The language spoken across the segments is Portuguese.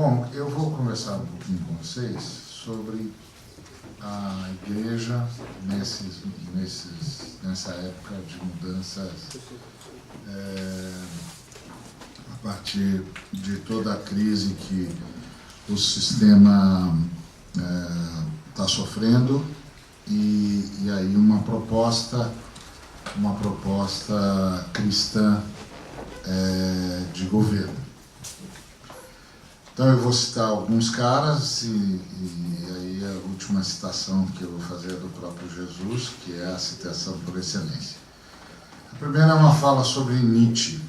Bom, eu vou conversar um pouquinho com vocês sobre a igreja nessa época de mudanças, a partir de toda a crise que o sistema está sofrendo e aí uma proposta cristã de governo. Então eu vou citar alguns caras e aí a última citação que eu vou fazer é do próprio Jesus, que é a citação por excelência. A primeira é uma fala sobre Nietzsche.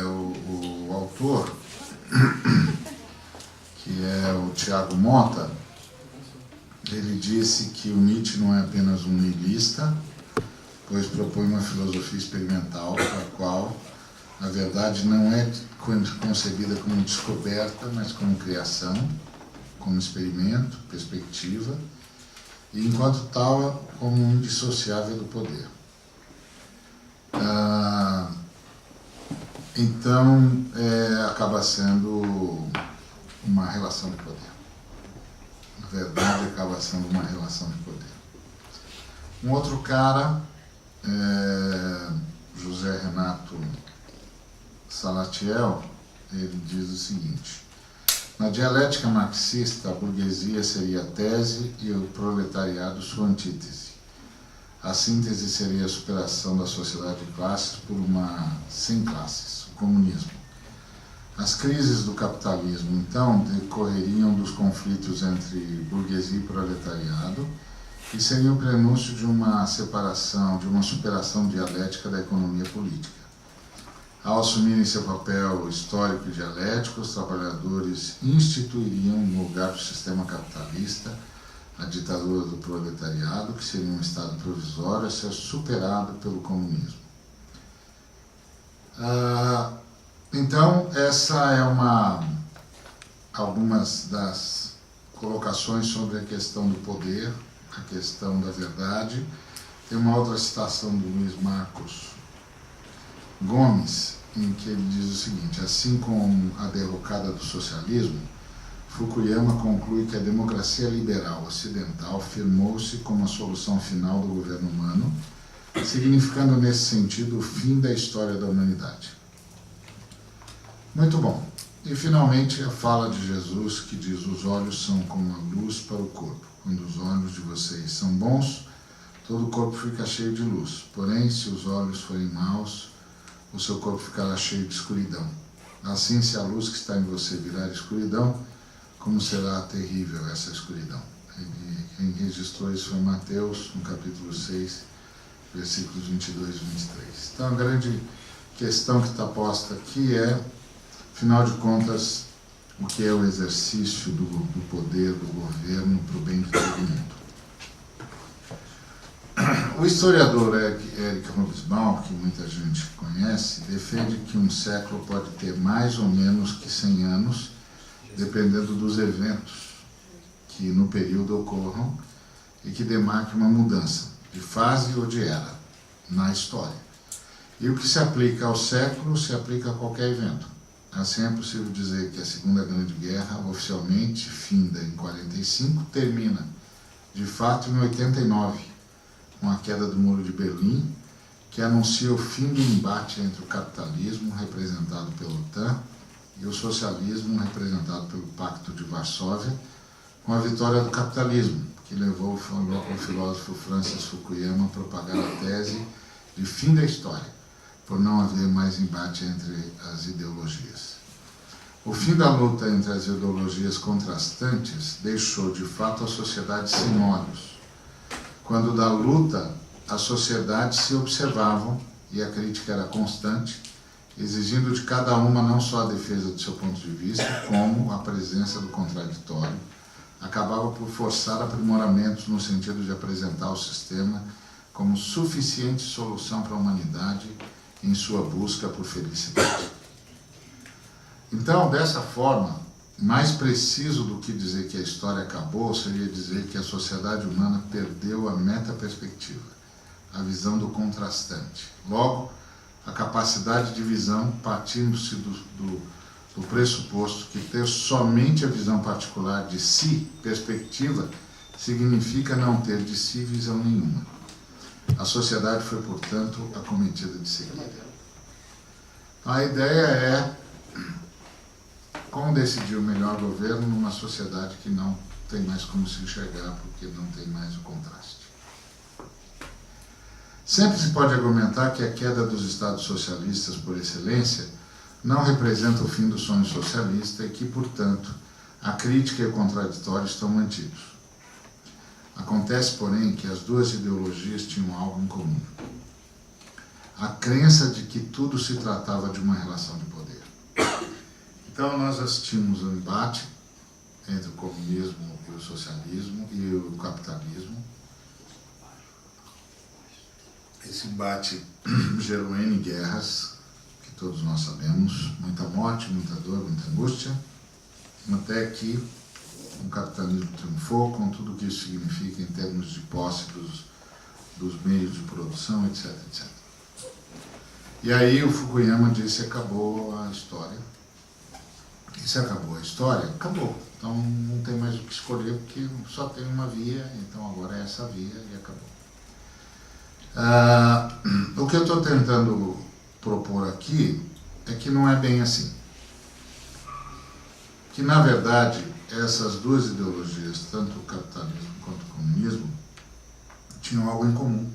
O autor, que é o Tiago Mota, ele disse que o Nietzsche não é apenas um niilista, pois propõe uma filosofia experimental para a qual a verdade não é concebida como descoberta, mas como criação, como experimento, perspectiva, e enquanto tal, como um indissociável do poder. Então, acaba sendo uma relação de poder. Na verdade, acaba sendo uma relação de poder. Um outro cara, José Renato Salatiel, ele diz o seguinte: na dialética marxista, a burguesia seria a tese e o proletariado sua antítese. A síntese seria a superação da sociedade de classes por uma sem classes, o comunismo. As crises do capitalismo, então, decorreriam dos conflitos entre burguesia e proletariado e seriam o prenúncio de uma superação dialética da economia política. Ao assumirem seu papel histórico e dialético, os trabalhadores instituiriam, no lugar do sistema capitalista, a ditadura do proletariado, que seria um estado provisório a ser superado pelo comunismo. Então, essa é algumas das colocações sobre a questão do poder, a questão da verdade. Tem uma outra citação do Luiz Marcos Gomes, em que ele diz o seguinte: assim como a derrocada do socialismo, Fukuyama conclui que a democracia liberal ocidental firmou-se como a solução final do governo humano, significando nesse sentido o fim da história da humanidade. Muito bom. E finalmente a fala de Jesus, que diz: os olhos são como a luz para o corpo. Quando os olhos de vocês são bons, todo o corpo fica cheio de luz. Porém, se os olhos forem maus, o seu corpo ficará cheio de escuridão. Assim, se a luz que está em você virar escuridão, como será terrível essa escuridão? Quem registrou isso foi Mateus, no capítulo 6, versículos 22 e 23. Então, a grande questão que está posta aqui é, afinal de contas, o que é o exercício do poder do governo para o bem de todo mundo. O historiador Eric Hobsbawm, que muita gente conhece, defende que um século pode ter mais ou menos que 100 anos, dependendo dos eventos que no período ocorram e que demarque uma mudança de fase ou de era na história. E o que se aplica ao século se aplica a qualquer evento. Assim é possível dizer que a Segunda Grande Guerra, oficialmente finda em 45, termina de fato em 89, com a queda do Muro de Berlim, que anuncia o fim do embate entre o capitalismo, representado pela OTAN, e o socialismo, representado pelo Pacto de Varsóvia, com a vitória do capitalismo, que levou o filósofo Francis Fukuyama a propagar a tese de fim da história, por não haver mais embate entre as ideologias. O fim da luta entre as ideologias contrastantes deixou, de fato, a sociedade sem olhos. Quando da luta, as sociedades se observavam e a crítica era constante, exigindo de cada uma não só a defesa do seu ponto de vista, como a presença do contraditório, acabava por forçar aprimoramentos no sentido de apresentar o sistema como suficiente solução para a humanidade em sua busca por felicidade. Então, dessa forma, mais preciso do que dizer que a história acabou seria dizer que a sociedade humana perdeu a metaperspectiva, a visão do contrastante. Logo, a capacidade de visão, partindo-se o pressuposto que ter somente a visão particular de si, perspectiva, significa não ter de si visão nenhuma. A sociedade foi, portanto, acometida de cegueira. A ideia é como decidir o melhor governo numa sociedade que não tem mais como se enxergar, porque não tem mais o contraste. Sempre se pode argumentar que a queda dos estados socialistas por excelência não representa o fim do sonho socialista e que, portanto, a crítica e o contraditório estão mantidos. Acontece, porém, que as duas ideologias tinham algo em comum: a crença de que tudo se tratava de uma relação de poder. Então, nós assistimos ao embate entre o comunismo e o socialismo e o capitalismo. Esse embate gerou N guerras, que todos nós sabemos, muita morte, muita dor, muita angústia, até que o capitalismo triunfou, com tudo o que isso significa em termos de posse dos meios de produção, etc, etc. E aí o Fukuyama disse: acabou a história. E se acabou a história, acabou. Então não tem mais o que escolher, porque só tem uma via, então agora é essa via e acabou. O que eu estou tentando propor aqui é que não é bem assim. Que, na verdade, essas duas ideologias, tanto o capitalismo quanto o comunismo, tinham algo em comum.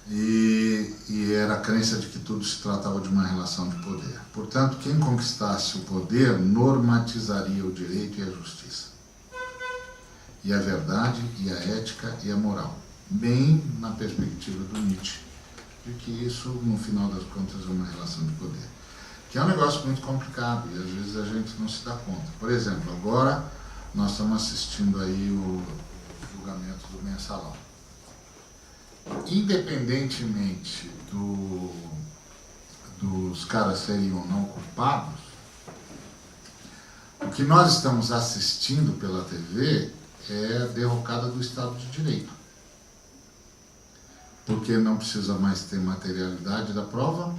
E era a crença de que tudo se tratava de uma relação de poder. Portanto, quem conquistasse o poder normatizaria o direito e a justiça, e a verdade, e a ética, e a moral. Bem na perspectiva do Nietzsche, de que isso, no final das contas, é uma relação de poder. Que é um negócio muito complicado, e às vezes a gente não se dá conta. Por exemplo, agora nós estamos assistindo aí o julgamento do Mensalão. Independentemente dos caras serem ou não culpados, o que nós estamos assistindo pela TV é a derrocada do Estado de Direito. Porque não precisa mais ter materialidade da prova,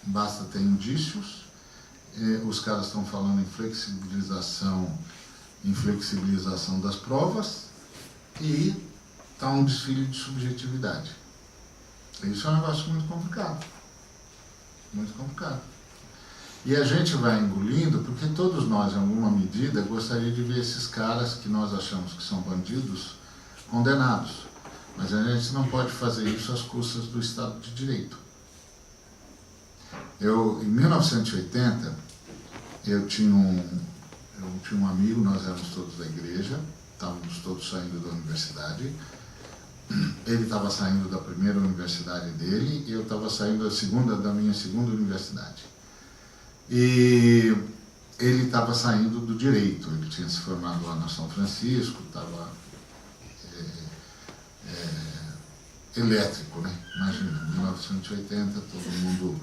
basta ter indícios. Os caras estão falando em flexibilização das provas e está um desfile de subjetividade. Isso é um negócio muito complicado. Muito complicado. E a gente vai engolindo porque todos nós, em alguma medida, gostaríamos de ver esses caras que nós achamos que são bandidos condenados. Mas a gente não pode fazer isso às custas do Estado de Direito. Em 1980, eu tinha um amigo, nós éramos todos da igreja, estávamos todos saindo da universidade. Ele estava saindo da primeira universidade dele e eu estava saindo da minha segunda universidade. E ele estava saindo do direito, ele tinha se formado lá na São Francisco, estava elétrico, né? Imagina, 1980, todo mundo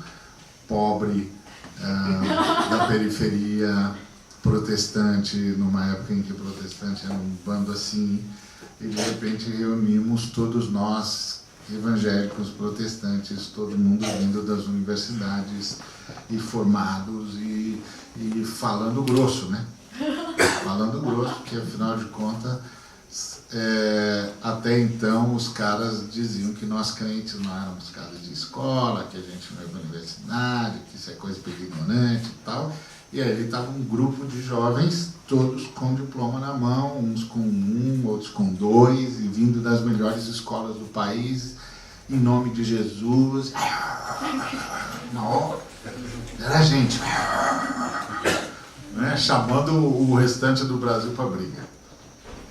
pobre, da periferia, protestante, numa época em que protestante era um bando assim, e de repente reunimos todos nós, evangélicos, protestantes, todo mundo vindo das universidades e formados e falando grosso, né? Falando grosso, porque afinal de contas, até então os caras diziam que nós crentes não éramos caras de escola, que a gente não ia para a universidade, que isso é coisa para ignorante e tal. E aí ele estava um grupo de jovens, todos com diploma na mão, uns com 1, outros com 2, e vindo das melhores escolas do país, em nome de Jesus. Não, era a gente, né, chamando o restante do Brasil para briga.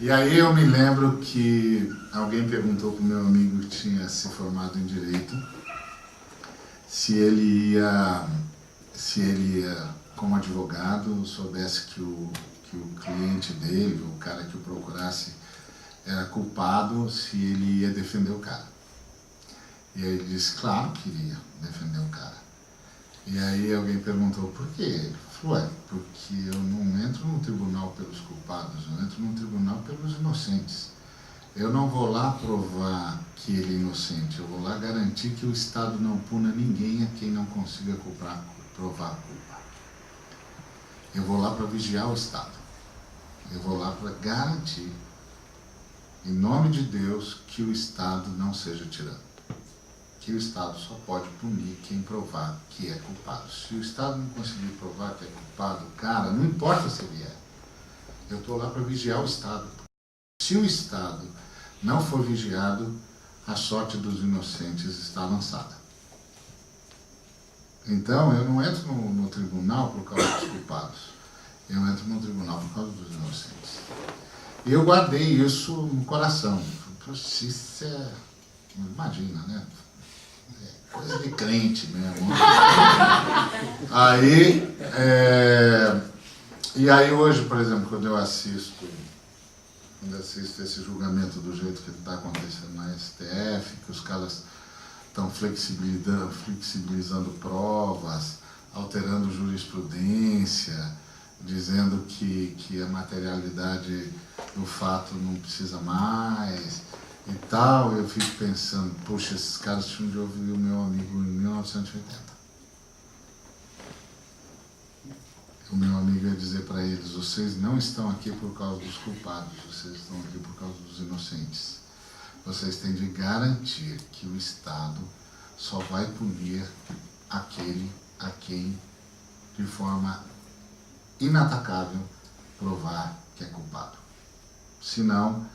E aí eu me lembro que alguém perguntou para o meu amigo que tinha se formado em Direito se ele ia, como advogado, soubesse que o cliente dele, o cara que o procurasse, era culpado, se ele ia defender o cara. E aí ele disse, claro que iria defender o cara. E aí alguém perguntou, por quê? Ele falou, porque eu não entro no tribunal pelos culpados, eu entro no tribunal pelos inocentes. Eu não vou lá provar que ele é inocente, eu vou lá garantir que o Estado não puna ninguém a quem não consiga provar a culpa. Eu vou lá para vigiar o Estado. Eu vou lá para garantir, em nome de Deus, que o Estado não seja tirano. Que o Estado só pode punir quem provar que é culpado. Se o Estado não conseguir provar que é culpado, cara, não importa se ele é. Eu estou lá para vigiar o Estado. Se o Estado não for vigiado, a sorte dos inocentes está lançada. Então, eu não entro no tribunal por causa dos culpados. Eu entro no tribunal por causa dos inocentes. E eu guardei isso no coração. Poxa, isso é... Imagina, né? É coisa de crente mesmo. Aí, e aí hoje, por exemplo, quando eu assisto esse julgamento do jeito que está acontecendo na STF, que os caras estão flexibilizando provas, alterando jurisprudência, dizendo que a materialidade do fato não precisa mais e tal, eu fico pensando, poxa, esses caras tinham de ouvir o meu amigo em 1980. O meu amigo ia dizer para eles, vocês não estão aqui por causa dos culpados, vocês estão aqui por causa dos inocentes. Vocês têm de garantir que o Estado só vai punir aquele a quem, de forma inatacável, provar que é culpado. Senão,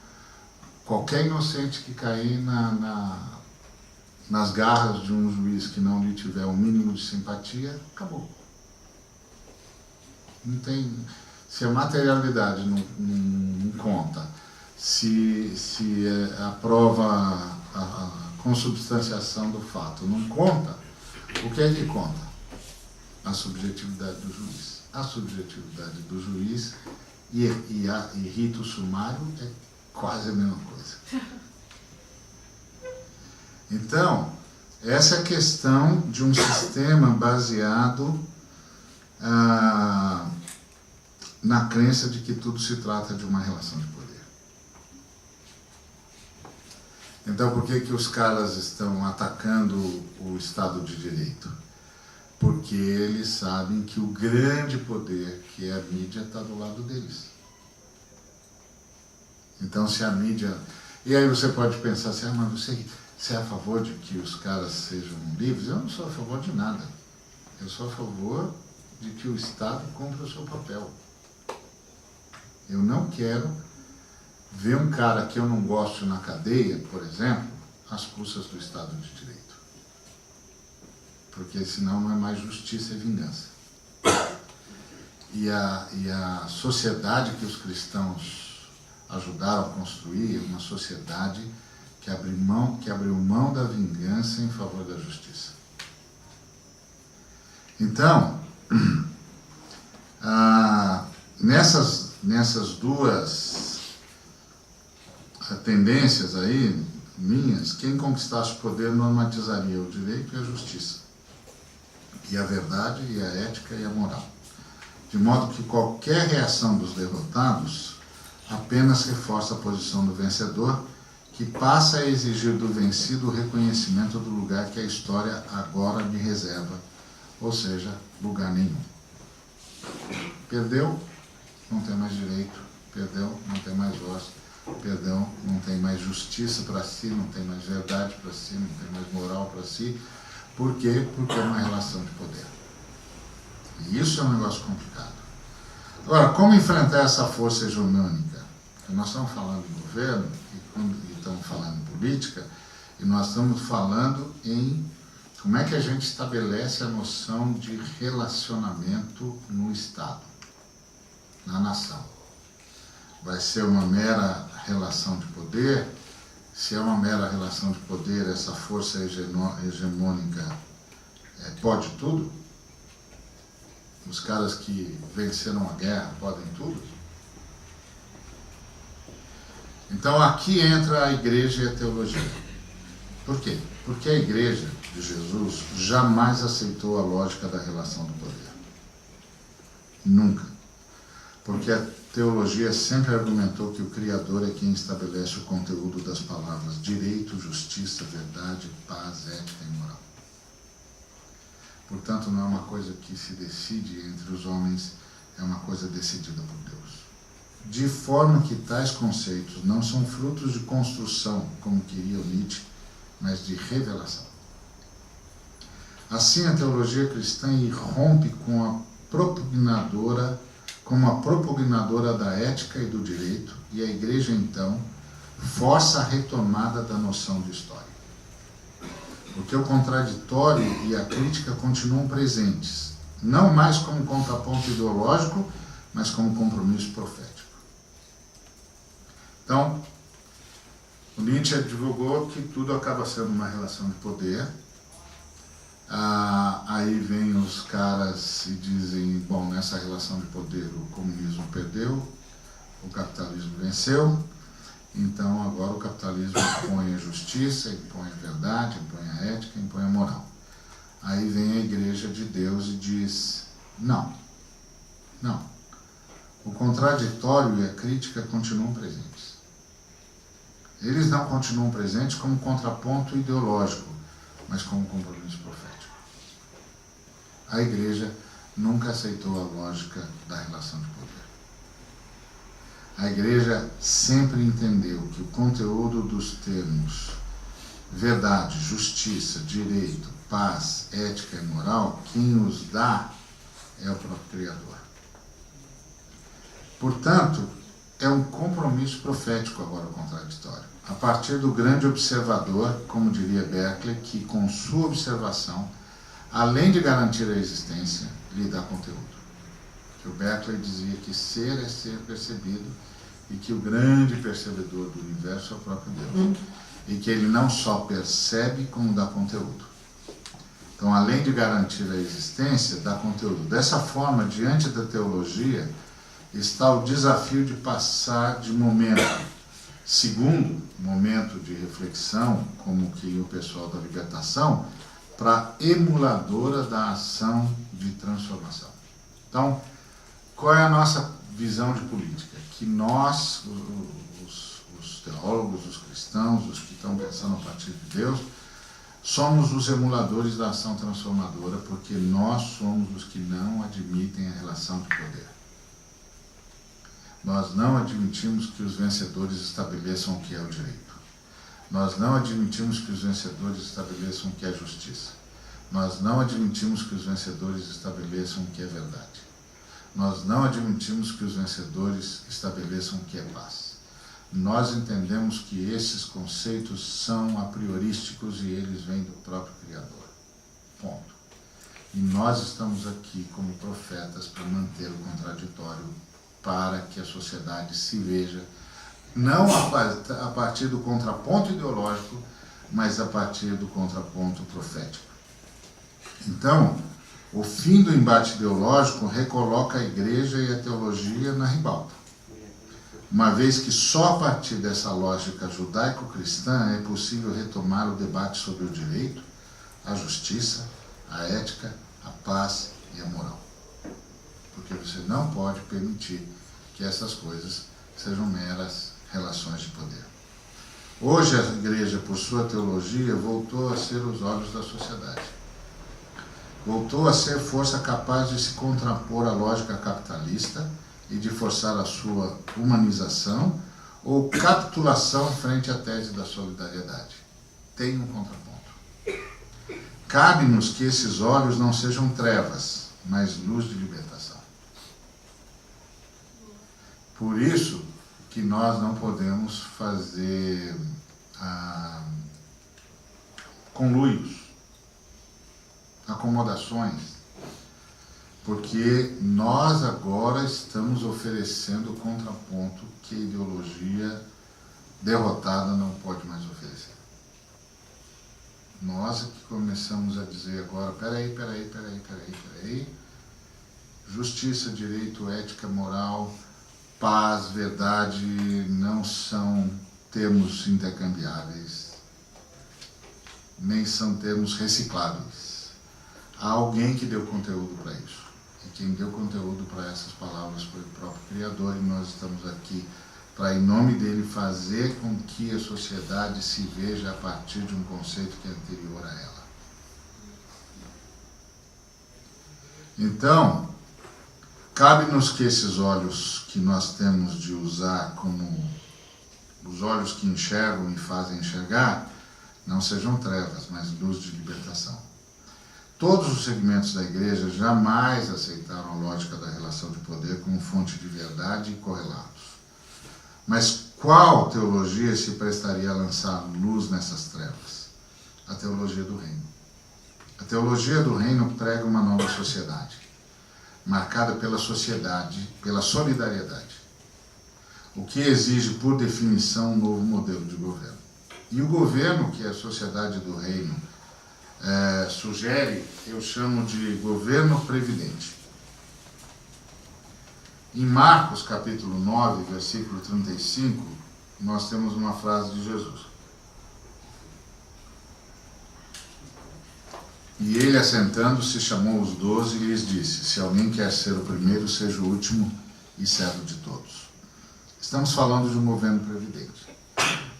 qualquer inocente que cair nas garras de um juiz que não lhe tiver o mínimo de simpatia, acabou. Não tem, se a materialidade não conta, se a prova, a consubstanciação do fato não conta, o que é que conta? A subjetividade do juiz. A subjetividade do juiz e rito sumário é quase a mesma coisa. Então, essa é a questão de um sistema baseado na crença de que tudo se trata de uma relação de poder. Então, por que os caras estão atacando o Estado de Direito? Porque eles sabem que o grande poder, que é a mídia, está do lado deles. Então, se a mídia... E aí você pode pensar assim, mas você é a favor de que os caras sejam livres? Eu não sou a favor de nada. Eu sou a favor de que o Estado cumpra o seu papel. Eu não quero ver um cara que eu não gosto na cadeia, por exemplo, às custas do Estado de Direito. Porque senão não é mais justiça e vingança. E a sociedade que os cristãos ajudaram a construir é uma sociedade que abriu mão da vingança em favor da justiça. Então, nessas duas tendências aí, minhas, quem conquistasse o poder normatizaria o direito e a justiça, e a verdade, e a ética e a moral. De modo que qualquer reação dos derrotados apenas reforça a posição do vencedor, que passa a exigir do vencido o reconhecimento do lugar que a história agora lhe reserva, ou seja, lugar nenhum. Perdeu, não tem mais direito. Perdeu, não tem mais voz. Perdeu, não tem mais justiça para si, não tem mais verdade para si, não tem mais moral para si. Por quê? Porque é uma relação de poder. E isso é um negócio complicado. Agora, como enfrentar essa força hegemônica? Nós estamos falando em governo, e estamos falando em política, e nós estamos falando em como é que a gente estabelece a noção de relacionamento no Estado, na nação. Vai ser uma mera relação de poder? Se é uma mera relação de poder, essa força hegemônica pode tudo? Os caras que venceram a guerra podem tudo? Então aqui entra a igreja e a teologia. Por quê? Porque a igreja de Jesus jamais aceitou a lógica da relação do poder. Nunca. Porque a teologia sempre argumentou que o Criador é quem estabelece o conteúdo das palavras direito, justiça, verdade, paz, ética e moral. Portanto, não é uma coisa que se decide entre os homens é uma coisa decidida por Deus. De forma que tais conceitos não são frutos de construção, como queria o Nietzsche, mas de revelação. Assim, a teologia cristã irrompe como a propugnadora da ética e do direito, e a Igreja, então, força a retomada da noção de história. Porque o contraditório e a crítica continuam presentes, não mais como contraponto ideológico, mas como compromisso profético. Então, o Nietzsche divulgou que tudo acaba sendo uma relação de poder. Aí vem os caras e dizem, bom, nessa relação de poder o comunismo perdeu, o capitalismo venceu, então agora o capitalismo impõe a justiça, impõe a verdade, impõe a ética, impõe a moral. Aí vem a Igreja de Deus e diz, não. O contraditório e a crítica continuam presentes. Eles não continuam presentes como contraponto ideológico, mas como compromisso profético. A Igreja nunca aceitou a lógica da relação de poder. A Igreja sempre entendeu que o conteúdo dos termos verdade, justiça, direito, paz, ética e moral, quem os dá é o próprio Criador. Portanto, é um compromisso profético agora o contraditório. A partir do grande observador, como diria Berkeley, que com sua observação, além de garantir a existência, lhe dá conteúdo. Que o Berkeley dizia que ser é ser percebido e que o grande percebedor do universo é o próprio Deus. E que ele não só percebe, como dá conteúdo. Então, além de garantir a existência, dá conteúdo. Dessa forma, diante da teologia, está o desafio de passar de momento, segundo momento de reflexão, como que o pessoal da libertação, para emuladora da ação de transformação. Então, qual é a nossa visão de política? Que nós, os teólogos, os cristãos, os que estão pensando a partir de Deus, somos os emuladores da ação transformadora, porque nós somos os que não admitem a relação de poder. Nós não admitimos que os vencedores estabeleçam o que é o direito. Nós não admitimos que os vencedores estabeleçam o que é justiça. Nós não admitimos que os vencedores estabeleçam o que é verdade. Nós não admitimos que os vencedores estabeleçam o que é paz. Nós entendemos que esses conceitos são a priorísticos e eles vêm do próprio Criador. Ponto. E nós estamos aqui como profetas para manter o contraditório, para que a sociedade se veja, não a partir do contraponto ideológico, mas a partir do contraponto profético. Então, o fim do embate ideológico recoloca a Igreja e a teologia na ribalta, uma vez que só a partir dessa lógica judaico-cristã é possível retomar o debate sobre o direito, a justiça, a ética, a paz e a moral. Porque você não pode permitir que essas coisas sejam meras relações de poder. Hoje a Igreja, por sua teologia, voltou a ser os olhos da sociedade. Voltou a ser força capaz de se contrapor à lógica capitalista e de forçar a sua humanização ou capitulação frente à tese da solidariedade. Tem um contraponto. Cabe-nos que esses olhos não sejam trevas, mas luz de libertação. Por isso que nós não podemos fazer conluios, acomodações, porque nós agora estamos oferecendo o contraponto que a ideologia derrotada não pode mais oferecer. Nós é que começamos a dizer agora, peraí, justiça, direito, ética, moral, paz, verdade não são termos intercambiáveis, nem são termos recicláveis. Há alguém que deu conteúdo para isso. E quem deu conteúdo para essas palavras foi o próprio Criador, e nós estamos aqui para, em nome dele, fazer com que a sociedade se veja a partir de um conceito que é anterior a ela. Então, Cabe-nos que esses olhos que nós temos de usar como os olhos que enxergam e fazem enxergar, não sejam trevas, mas luz de libertação. Todos os segmentos da igreja jamais aceitaram a lógica da relação de poder como fonte de verdade e correlatos. Mas qual teologia se prestaria a lançar luz nessas trevas? A teologia do reino. A teologia do reino prega uma nova sociedade, marcada pela sociedade, pela solidariedade, o que exige, por definição, um novo modelo de governo. E o governo que a sociedade do reino sugere, eu chamo de governo previdente. Em Marcos, capítulo 9, versículo 35, nós temos uma frase de Jesus. E ele, assentando-se, chamou os 12 e lhes disse: se alguém quer ser o primeiro, seja o último e servo de todos. Estamos falando de um governo previdente.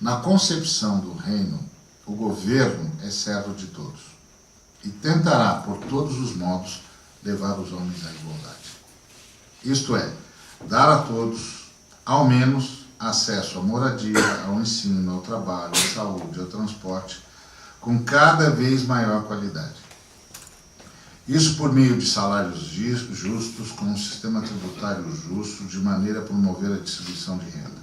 Na concepção do reino, o governo é servo de todos e tentará, por todos os modos, levar os homens à igualdade. Isto é, dar a todos, ao menos, acesso à moradia, ao ensino, ao trabalho, à saúde, ao transporte, com cada vez maior qualidade. Isso por meio de salários justos, com um sistema tributário justo, de maneira a promover a distribuição de renda.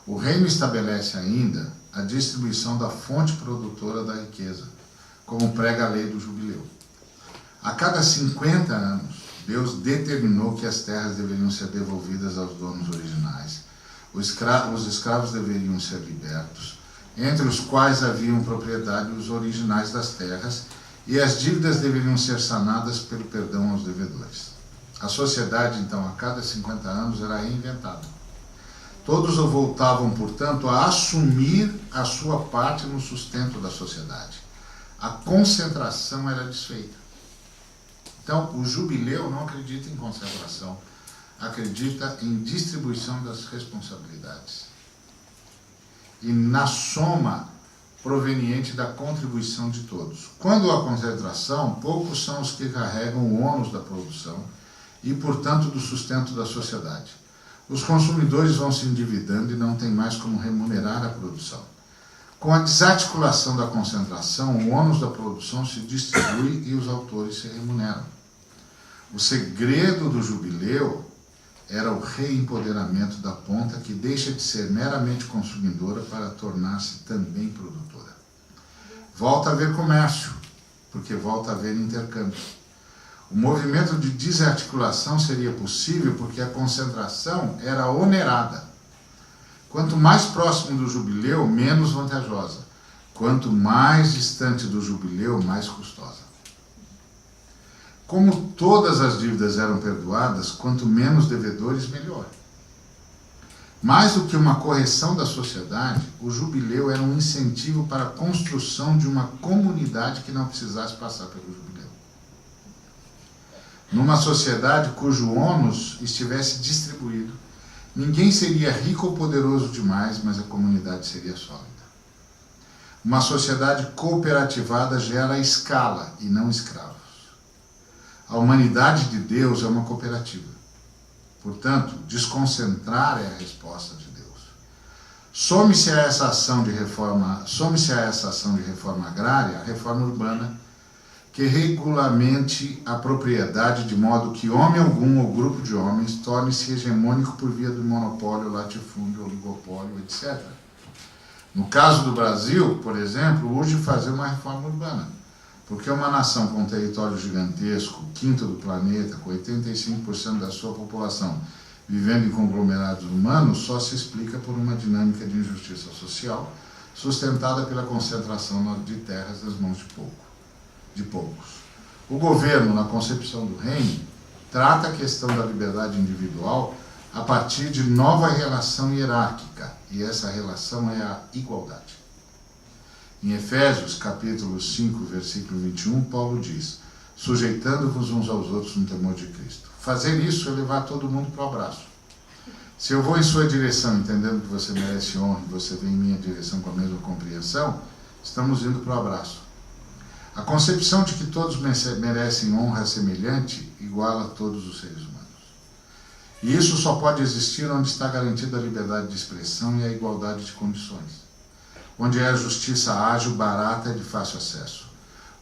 O reino estabelece ainda a distribuição da fonte produtora da riqueza, como prega a lei do jubileu. A cada 50 anos, Deus determinou que as terras deveriam ser devolvidas aos donos originais, os escravos deveriam ser libertos, entre os quais haviam propriedade os originais das terras, e as dívidas deveriam ser sanadas pelo perdão aos devedores. A sociedade, então, a cada 50 anos era reinventada. Todos voltavam, portanto, a assumir a sua parte no sustento da sociedade. A concentração era desfeita. Então, o jubileu não acredita em concentração, acredita em distribuição das responsabilidades e na soma proveniente da contribuição de todos. Quando há concentração, poucos são os que carregam o ônus da produção e, portanto, do sustento da sociedade. Os consumidores vão se endividando e não têm mais como remunerar a produção. Com a desarticulação da concentração, o ônus da produção se distribui e os autores se remuneram. O segredo do jubileu era o reempoderamento da ponta, que deixa de ser meramente consumidora para tornar-se também produtora. Volta a haver comércio, porque volta a haver intercâmbio. O movimento de desarticulação seria possível porque a concentração era onerada. Quanto mais próximo do jubileu, menos vantajosa. Quanto mais distante do jubileu, mais custosa. Como todas as dívidas eram perdoadas, quanto menos devedores, melhor. Mais do que uma correção da sociedade, o jubileu era um incentivo para a construção de uma comunidade que não precisasse passar pelo jubileu. Numa sociedade cujo ônus estivesse distribuído, ninguém seria rico ou poderoso demais, mas a comunidade seria sólida. Uma sociedade cooperativada gera escala e não escravos. A humanidade de Deus é uma cooperativa. Portanto, desconcentrar é a resposta de Deus. Some-se a essa ação de reforma agrária, a reforma urbana, que regulamente a propriedade de modo que homem algum ou grupo de homens torne-se hegemônico por via do monopólio, latifúndio, oligopólio, etc. No caso do Brasil, por exemplo, urge fazer uma reforma urbana, porque uma nação com um território gigantesco, quinto do planeta, com 85% da sua população vivendo em conglomerados humanos, só se explica por uma dinâmica de injustiça social sustentada pela concentração de terras nas mãos de poucos. O governo, na concepção do reino, trata a questão da liberdade individual a partir de nova relação hierárquica, e essa relação é a igualdade. Em Efésios, capítulo 5, versículo 21, Paulo diz: sujeitando-vos uns aos outros no temor de Cristo. Fazer isso é levar todo mundo para o abraço. Se eu vou em sua direção, entendendo que você merece honra, e você vem em minha direção com a mesma compreensão, estamos indo para o abraço. A concepção de que todos merecem honra semelhante iguala a todos os seres humanos. E isso só pode existir onde está garantida a liberdade de expressão e a igualdade de condições. Onde é a justiça ágil, barata e de fácil acesso.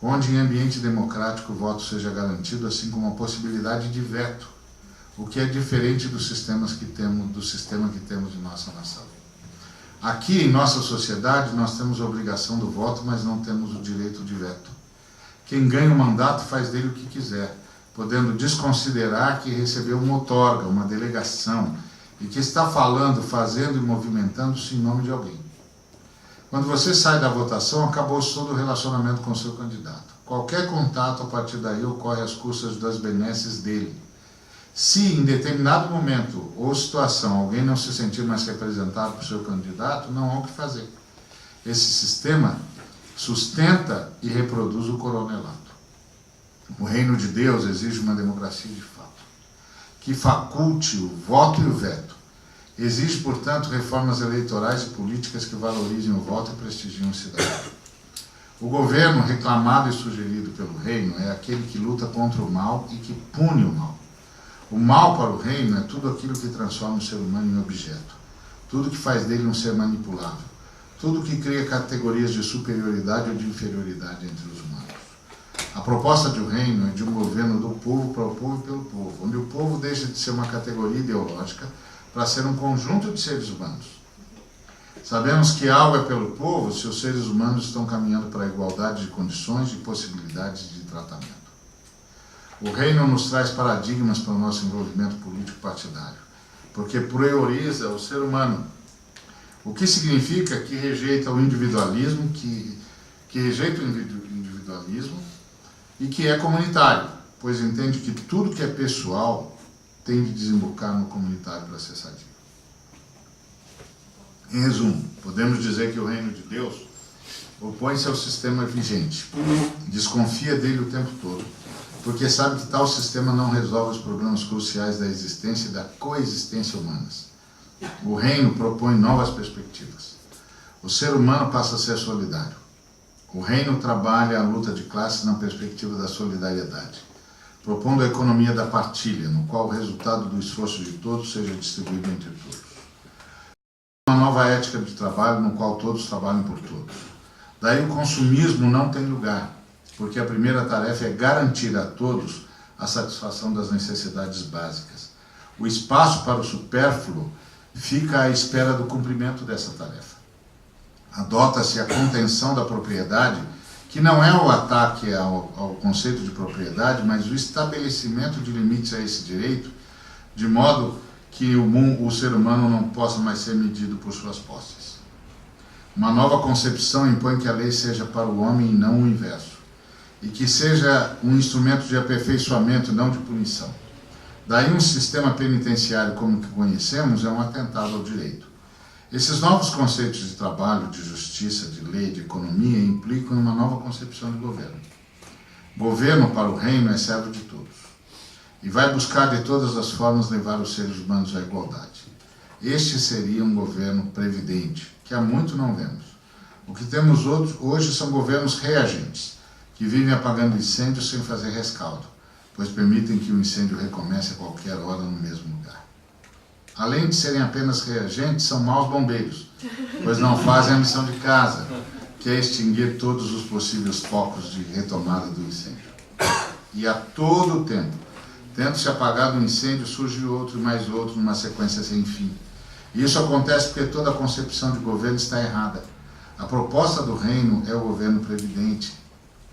Onde em ambiente democrático o voto seja garantido, assim como a possibilidade de veto, o que é diferente do sistema que temos em nossa nação. Aqui, em nossa sociedade, nós temos a obrigação do voto, mas não temos o direito de veto. Quem ganha o mandato faz dele o que quiser, podendo desconsiderar que recebeu uma outorga, uma delegação, e que está falando, fazendo e movimentando-se em nome de alguém. Quando você sai da votação, acabou todo o relacionamento com o seu candidato. Qualquer contato a partir daí ocorre às custas das benesses dele. Se em determinado momento ou situação alguém não se sentir mais representado por seu candidato, não há o que fazer. Esse sistema sustenta e reproduz o coronelato. O reino de Deus exige uma democracia de fato, que faculte o voto e o veto. Exige, portanto, reformas eleitorais e políticas que valorizem o voto e prestigiem o cidadão. O governo reclamado e sugerido pelo reino é aquele que luta contra o mal e que pune o mal. O mal para o reino é tudo aquilo que transforma o ser humano em objeto, tudo que faz dele um ser manipulável, tudo que cria categorias de superioridade ou de inferioridade entre os humanos. A proposta de um reino é de um governo do povo para o povo e pelo povo, onde o povo deixa de ser uma categoria ideológica para ser um conjunto de seres humanos. Sabemos que algo é pelo povo se os seres humanos estão caminhando para a igualdade de condições e possibilidades de tratamento. O reino nos traz paradigmas para o nosso envolvimento político partidário, porque prioriza o ser humano, o que significa que rejeita o individualismo, que rejeita o individualismo e que é comunitário, pois entende que tudo que é pessoal tem de desembocar no comunitário para ser sadio. Em resumo, podemos dizer que o reino de Deus opõe-se ao sistema vigente, desconfia dele o tempo todo, porque sabe que tal sistema não resolve os problemas cruciais da existência e da coexistência humanas. O reino propõe novas perspectivas. O ser humano passa a ser solidário. O reino trabalha a luta de classes na perspectiva da solidariedade, propondo a economia da partilha, no qual o resultado do esforço de todos seja distribuído entre todos. Uma nova ética de trabalho, no qual todos trabalham por todos. Daí o consumismo não tem lugar, porque a primeira tarefa é garantir a todos a satisfação das necessidades básicas. O espaço para o supérfluo fica à espera do cumprimento dessa tarefa. Adota-se a contenção da propriedade, que não é o ataque ao conceito de propriedade, mas o estabelecimento de limites a esse direito, de modo que o ser humano não possa mais ser medido por suas posses. Uma nova concepção impõe que a lei seja para o homem e não o inverso, e que seja um instrumento de aperfeiçoamento, não de punição. Daí um sistema penitenciário como o que conhecemos é um atentado ao direito. Esses novos conceitos de trabalho, de justiça, de lei, de economia, implicam uma nova concepção de governo. Governo para o reino é servo de todos, e vai buscar de todas as formas levar os seres humanos à igualdade. Este seria um governo previdente, que há muito não vemos. O que temos hoje são governos reagentes, que vivem apagando incêndios sem fazer rescaldo, pois permitem que o incêndio recomece a qualquer hora no mesmo lugar. Além de serem apenas reagentes, são maus bombeiros, pois não fazem a missão de casa, que é extinguir todos os possíveis focos de retomada do incêndio. E a todo tempo, tendo-se apagado um incêndio, surge outro e mais outro numa sequência sem fim. E isso acontece porque toda a concepção de governo está errada. A proposta do reino é o governo previdente.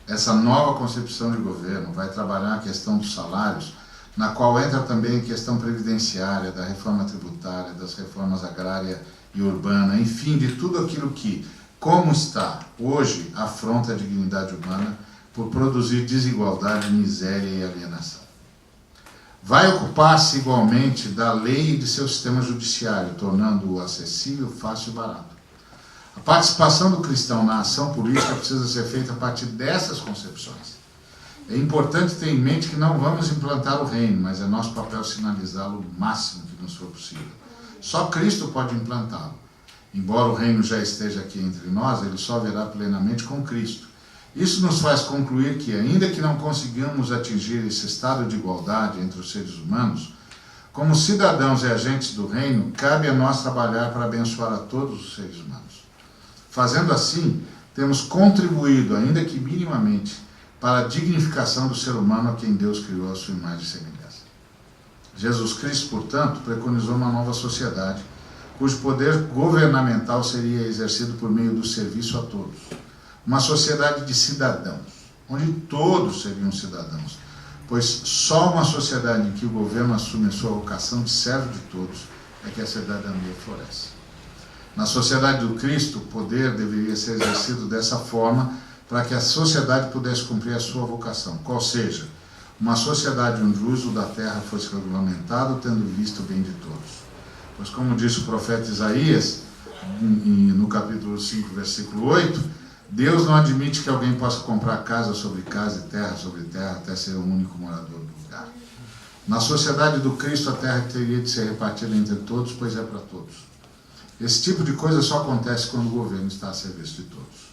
Essa nova concepção de governo vai trabalhar a questão dos salários, na qual entra também a questão previdenciária, da reforma tributária, das reformas agrária e urbana, enfim, de tudo aquilo que, como está hoje, afronta a dignidade humana por produzir desigualdade, miséria e alienação. Vai ocupar-se igualmente da lei e de seu sistema judiciário, tornando-o acessível, fácil e barato. A participação do cristão na ação política precisa ser feita a partir dessas concepções. É importante ter em mente que não vamos implantar o reino, mas é nosso papel sinalizá-lo o máximo que nos for possível. Só Cristo pode implantá-lo. Embora o reino já esteja aqui entre nós, ele só virá plenamente com Cristo. Isso nos faz concluir que, ainda que não consigamos atingir esse estado de igualdade entre os seres humanos, Como cidadãos e agentes do reino, cabe a nós trabalhar para abençoar a todos os seres humanos. Fazendo assim, temos contribuído, ainda que minimamente, para a dignificação do ser humano a quem Deus criou a sua imagem e semelhança. Jesus Cristo, portanto, preconizou uma nova sociedade, cujo poder governamental seria exercido por meio do serviço a todos. Uma sociedade de cidadãos, onde todos seriam cidadãos, pois só uma sociedade em que o governo assume a sua vocação de servo de todos é que a cidadania floresce. Na sociedade do Cristo, o poder deveria ser exercido dessa forma para que a sociedade pudesse cumprir a sua vocação, qual seja, uma sociedade onde o uso da terra fosse regulamentado, tendo visto o bem de todos. Pois como disse o profeta Isaías, no capítulo 5, versículo 8, Deus não admite que alguém possa comprar casa sobre casa e terra sobre terra até ser o único morador do lugar. Na sociedade do Cristo, a terra teria de ser repartida entre todos, pois é para todos. Esse tipo de coisa só acontece quando o governo está a serviço de todos.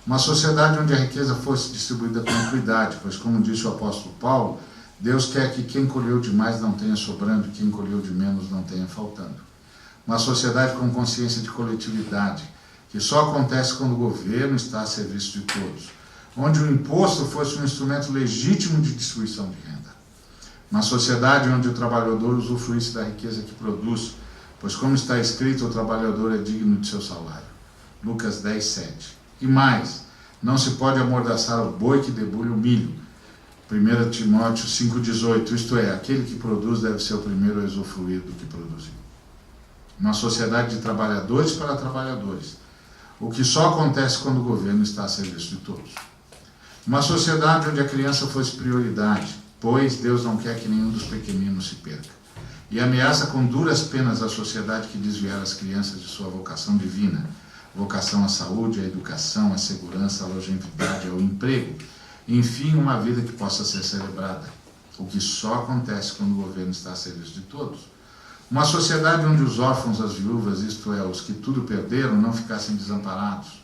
Uma sociedade onde a riqueza fosse distribuída com equidade, pois como disse o apóstolo Paulo, Deus quer que quem colheu demais não tenha sobrando e quem colheu de menos não tenha faltando. Uma sociedade com consciência de coletividade, que só acontece quando o governo está a serviço de todos, onde o imposto fosse um instrumento legítimo de distribuição de renda. Uma sociedade onde o trabalhador usufruísse da riqueza que produz, pois como está escrito, o trabalhador é digno de seu salário. Lucas 10, 7. E mais, não se pode amordaçar o boi que debulha o milho. 1 Timóteo 5,18, isto é, aquele que produz deve ser o primeiro a usufruir do que produziu. Uma sociedade de trabalhadores para trabalhadores, o que só acontece quando o governo está a serviço de todos. Uma sociedade onde a criança fosse prioridade, pois Deus não quer que nenhum dos pequeninos se perca. E ameaça com duras penas a sociedade que desviar as crianças de sua vocação divina, vocação à saúde, à educação, à segurança, à longevidade, ao emprego, enfim, uma vida que possa ser celebrada, o que só acontece quando o governo está a serviço de todos. Uma sociedade onde os órfãos, as viúvas, isto é, os que tudo perderam, não ficassem desamparados.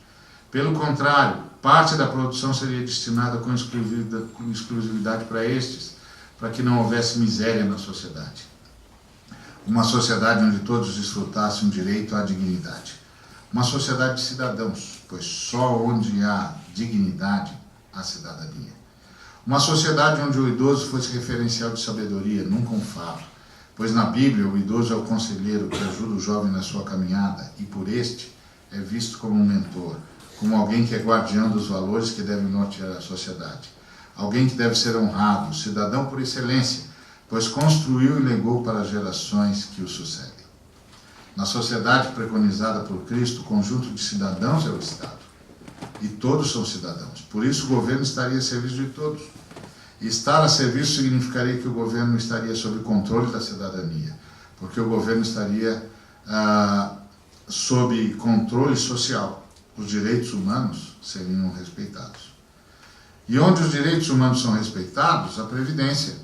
Pelo contrário, parte da produção seria destinada com exclusividade para estes, para que não houvesse miséria na sociedade. Uma sociedade onde todos desfrutassem o direito à dignidade. Uma sociedade de cidadãos, pois só onde há dignidade, há cidadania. Uma sociedade onde o idoso fosse referencial de sabedoria, nunca um faro, pois na Bíblia o idoso é o conselheiro que ajuda o jovem na sua caminhada e por este é visto como um mentor, como alguém que é guardião dos valores que devem nortear a sociedade. Alguém que deve ser honrado, cidadão por excelência, pois construiu e legou para as gerações que o sucedem. Na sociedade preconizada por Cristo, o conjunto de cidadãos é o Estado. E todos são cidadãos. Por isso o governo estaria a serviço de todos. E estar a serviço significaria que o governo estaria sob controle da cidadania, porque o governo estaria sob controle social. Os direitos humanos seriam respeitados. E onde os direitos humanos são respeitados, a previdência.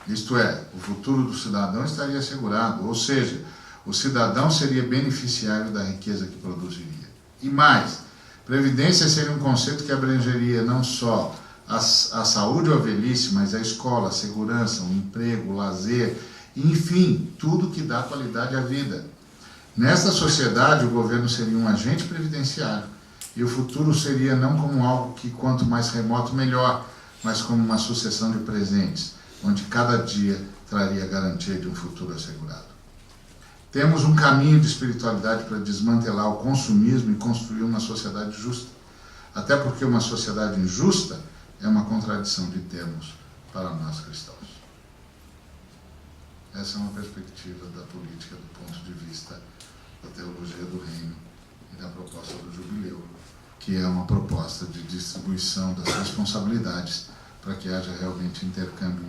Isto é, o futuro do cidadão estaria assegurado, ou seja, o cidadão seria beneficiário da riqueza que produziria. E mais, previdência seria um conceito que abrangeria não só a saúde ou a velhice, mas a escola, a segurança, o emprego, o lazer, enfim, tudo que dá qualidade à vida. Nesta sociedade, o governo seria um agente previdenciário, e o futuro seria não como algo que quanto mais remoto melhor, mas como uma sucessão de presentes, onde cada dia traria a garantia de um futuro assegurado. Temos um caminho de espiritualidade para desmantelar o consumismo e construir uma sociedade justa. Até porque uma sociedade injusta é uma contradição de termos para nós cristãos. Essa é uma perspectiva da política do ponto de vista da teologia do reino e da proposta do jubileu, que é uma proposta de distribuição das responsabilidades para que haja realmente intercâmbio